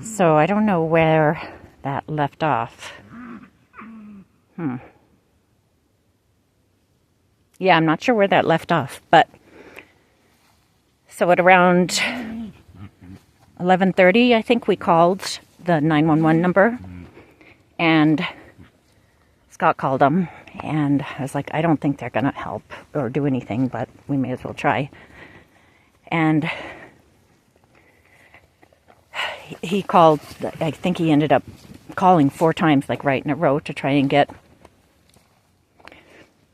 So I don't know where that left off. Yeah, I'm not sure where that left off, but so at around 11:30, I think we called the 911 number, and Scott called them, and I was like, I don't think they're gonna help or do anything, but we may as well try. And he called, I think he ended up calling 4 times, like right in a row, to try and get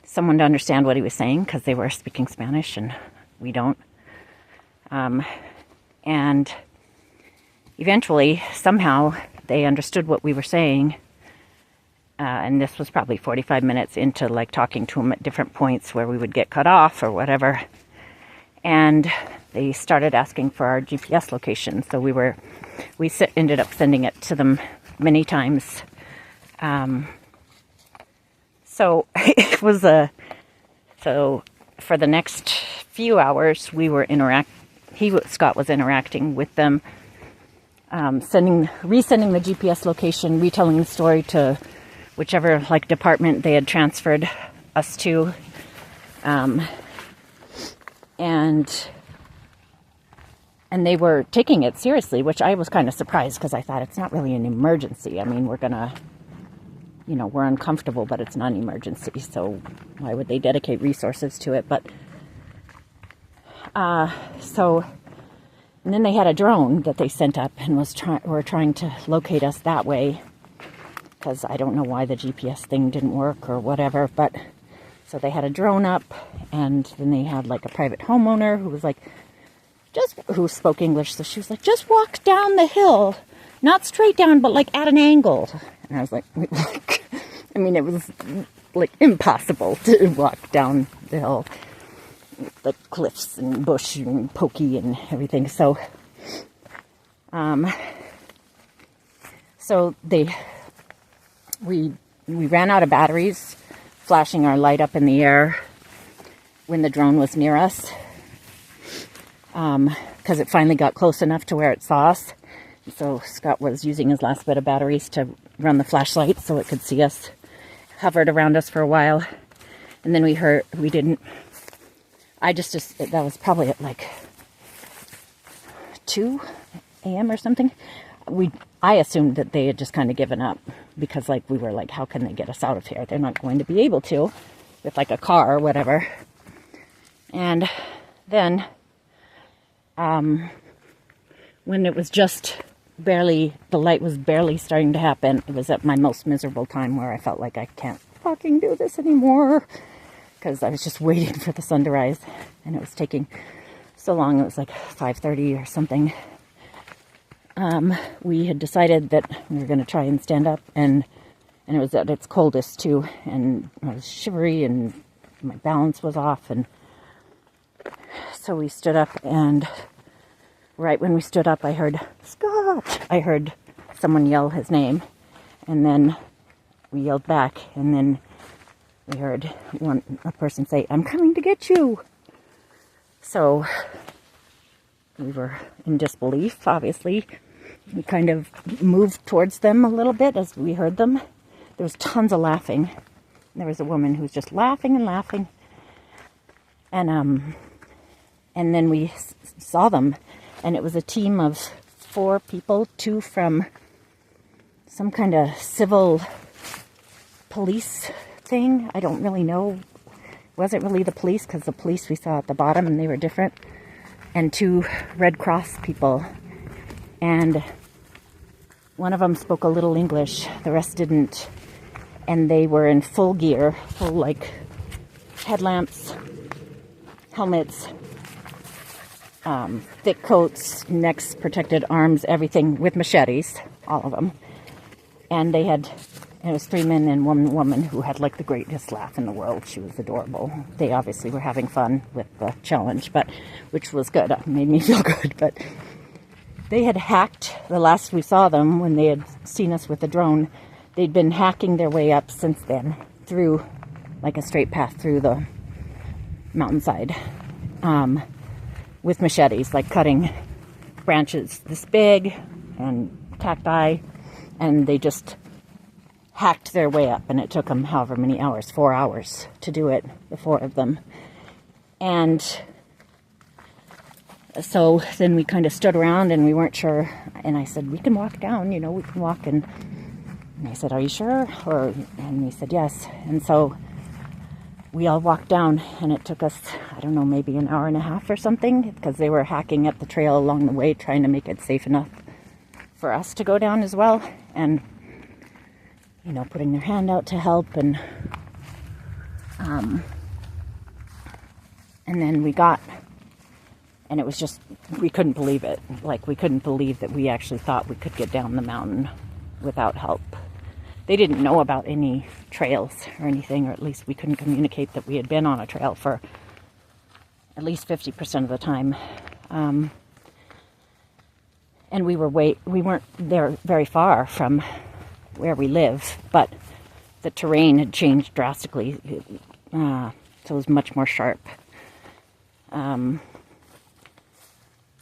someone to understand what he was saying, because they were speaking Spanish and we don't. And eventually, somehow, they understood what we were saying. And this was probably 45 minutes into like talking to him at different points where we would get cut off or whatever. And they started asking for our GPS location. So we ended up sending it to them many times. So it was so for the next few hours we were Scott was interacting with them, resending the GPS location, retelling the story to whichever like department they had transferred us to, and they were taking it seriously, which I was kind of surprised, because I thought it's not really an emergency. I mean, we're uncomfortable, but it's not an emergency, so why would they dedicate resources to it? But and then they had a drone that they sent up and were trying to locate us that way, because I don't know why the GPS thing didn't work or whatever. But so they had a drone up, and then they had like a private homeowner who was like, who spoke English, so she was like, just walk down the hill, not straight down, but like at an angle. And I was like, I mean, it was like impossible to walk down the hill, the cliffs and bush and pokey and everything. So, we ran out of batteries, flashing our light up in the air when the drone was near us, because it finally got close enough to where it saw us. So Scott was using his last bit of batteries to run the flashlight so it could see us. Hovered around us for a while, and then that was probably at like 2 a.m. or something. I assumed that they had just kind of given up, because like we were like, how can they get us out of here? They're not going to be able to with like a car or whatever. And then when it was just the light was barely starting to happen, it was at my most miserable time, where I felt like I can't fucking do this anymore, because I was just waiting for the sun to rise, and it was taking so long. It was like 5:30 or something. We had decided that we were going to try and stand up, and it was at its coldest too, and I was shivery and my balance was off, and so we stood up, and right when we stood up, I heard, Scott! I heard someone yell his name, and then we yelled back, and then we heard a person say, I'm coming to get you! So we were in disbelief, obviously. We kind of moved towards them a little bit as we heard them. There was tons of laughing. There was a woman who was just laughing and laughing. And then we saw them, and it was a team of 4 people, 2 from some kind of civil police thing. I don't really know. It wasn't really the police, because the police we saw at the bottom, and they were different. And 2 Red Cross people. And one of them spoke a little English, the rest didn't. And they were in full gear, full like headlamps, helmets, thick coats, necks, protected arms, everything, with machetes, all of them. And it was 3 men and 1 woman who had like the greatest laugh in the world. She was adorable. They obviously were having fun with the challenge, which was good. It made me feel good. But they had hacked, the last we saw them, when they had seen us with the drone, they'd been hacking their way up since then, through like a straight path through the mountainside, with machetes, like cutting branches this big, and cacti, and they just hacked their way up, and it took them however many hours, 4 hours to do it, the 4 of them. And so then we kind of stood around and we weren't sure, and I said, we can walk down, we can walk, and I said, are you sure? And he said yes. And so we all walked down, and it took us, I don't know, maybe an hour and a half or something, because they were hacking at the trail along the way, trying to make it safe enough for us to go down as well, and putting their hand out to help, and then we got, and it was just, we couldn't believe it. Like, we couldn't believe that we actually thought we could get down the mountain without help. They didn't know about any trails or anything, or at least we couldn't communicate that we had been on a trail for at least 50% of the time. And we weren't there very far from where we live, but the terrain had changed drastically, so it was much more sharp.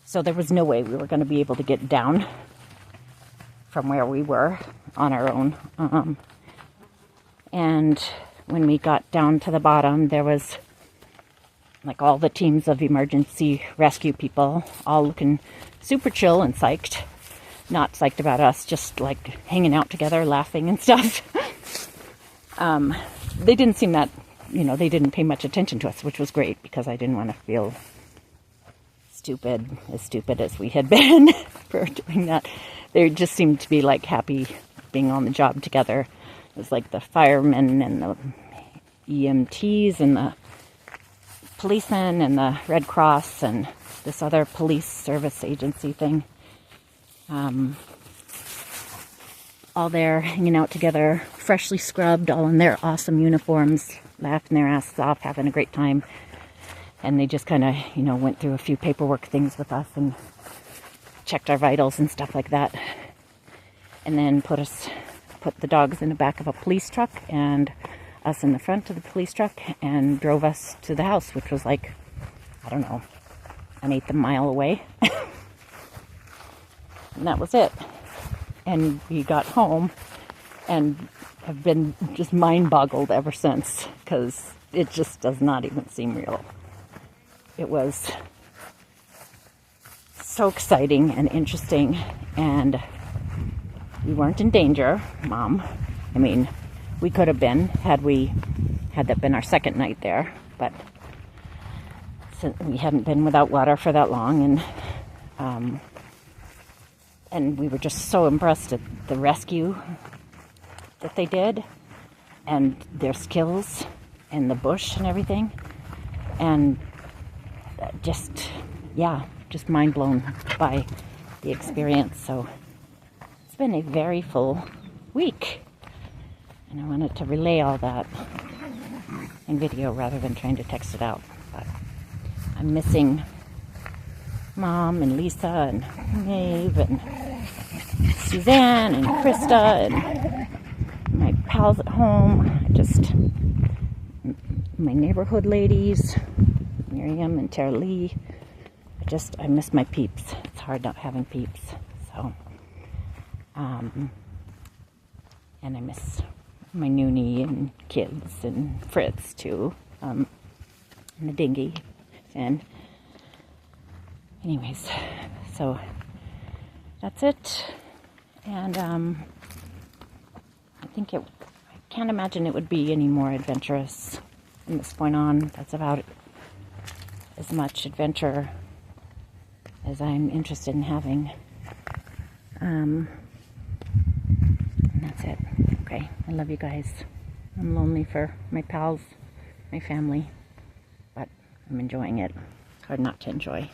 So there was no way we were going to be able to get down from where we were on our own. And when we got down to the bottom, there was like all the teams of emergency rescue people, all looking super chill and psyched. Not psyched about us, just like hanging out together, laughing and stuff. They didn't seem that, they didn't pay much attention to us, which was great, because I didn't want to feel as stupid as we had been for doing that. They just seemed to be like happy being on the job together. It was like the firemen and the EMTs and the policemen and the Red Cross and this other police service agency thing. All there hanging out together, freshly scrubbed, all in their awesome uniforms, laughing their asses off, having a great time. And they just kind of, went through a few paperwork things with us and checked our vitals and stuff like that. And then put the dogs in the back of a police truck and us in the front of the police truck, and drove us to the house, which was like, I don't know, an eighth of a mile away. And that was it. And we got home and have been just mind-boggled ever since, because it just does not even seem real. It was so exciting and interesting, and we weren't in danger, Mom. I mean, we could have been had that been our second night there, but since we hadn't been without water for that long, and we were just so impressed at the rescue that they did, and their skills in the bush and everything, and just mind blown by the experience. So it's been a very full week, and I wanted to relay all that in video rather than trying to text it out. But I'm missing Mom and Lisa and Maeve and Suzanne and Krista and my pals at home. My neighborhood ladies, Miriam and Tara Lee. I miss my peeps. It's hard not having peeps. So, and I miss my noonie and kids and Fritz too, and the dinghy. And anyways, so that's it. And I can't imagine it would be any more adventurous from this point on. That's about as much adventure as I'm interested in having. And that's it. Okay, I love you guys. I'm lonely for my pals, my family, but I'm enjoying it. It's hard not to enjoy.